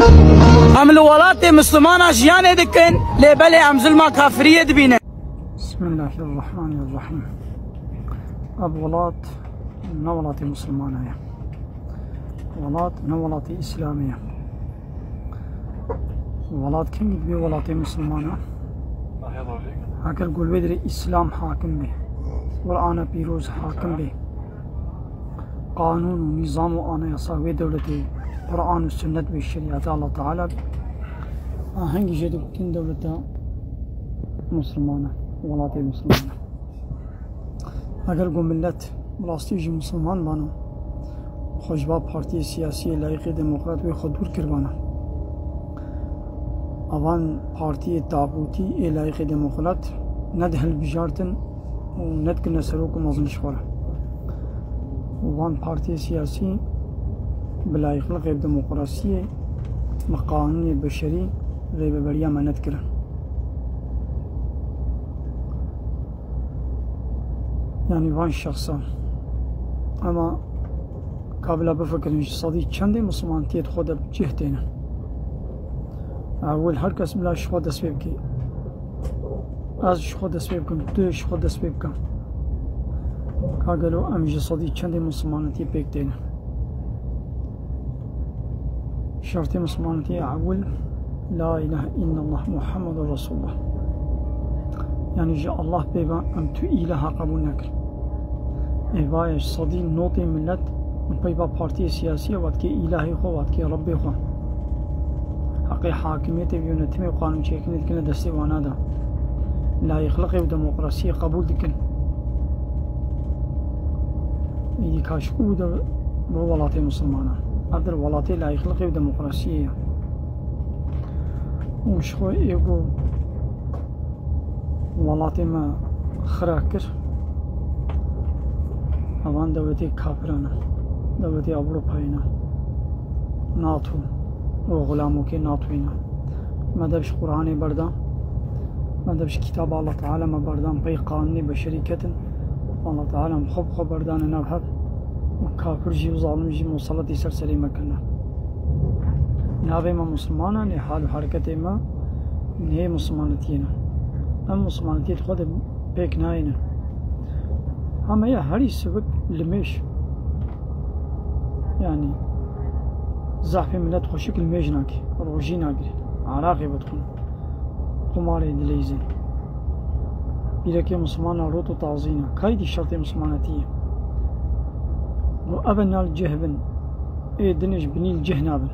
ام الولات مسلمان اشيان دكن لبلي ام ظلم كافريه دبينه. بسم الله الرحمن الرحيم. ولات نولات مسلمانه، ولات نولات اسلاميه، ولات كم بي ولات مسلمانه هكذا قول بدري اسلام حاكم به، قرآن بيروز حاكم به، قانون ونظام وانا يساوي دولتي قرآن والسنة بالشريعة الله تعالى هنجي جدو كن دولة مسلمانة ولاتي مسلمانة. اگر قوم ملت بلاستيجي مسلمان بانا خوشبا پارتی سیاسی لایق دموکرات و خود دور کروانا اوان پارتی تاغوتی لایق دموکرات ندهل بجارتن و ندکن سروک مزنش خورا وان پارتی سیاسی بلایق غير ديمقراطية مقانون بشري غير بريا ما نذكره. يعني وان شخصا اما قبل بفكر ان صديق چند مسلمان تيت خود بجهتين اول هر کس بلا شخو دست بکی از شخو دست بکن تو شخو دست بکن کاغلو امج صديق چند مسلمان تي بکتين شرط مسلمانتي أول لا إله إلا الله محمد رسول الله، يعني جاء الله بيبا أم تو إله قبول نكر إيوايش صديق نوتي ملت بيبا بارتي سياسية واتكي إلهي خو واتكي ربي خو حقي حاكمية بيونتمي وقانون شيكني دكنا دستي وانا دا لا يخلقي وديمقراطية قبول دكن إيدي كاشكو دا بولاتي مسلمانا عبد الولاتي لا يخلقي بديمقراطية ومش خو يقول ولاتي ما خراكر اوان دولتي كافرانا دولتي اوروباينا ناتو وغلامو كي ناتوينا ما دبش قرآني بردا ما دبش كتاب الله تعالى ما بردان بي قانوني بشركة الله تعالى مخب بردان نبهب كافر جي وظالم جي مصلت يسر سليمة كنا نابي ما مسلمانا نه حال حركتي ما نه مسلمانتينا ام مسلمانتي خود بيك ناينا اما يا هري سبب لمش يعني زحف ملت خوشك الميجناك روجيناك عراقي بدخل قماري دليزي بيركي مسلمان روتو تعظينا كايدي شرطي مسلمانتيه وأبنا الجهبن إيه دنج بني الجهنابن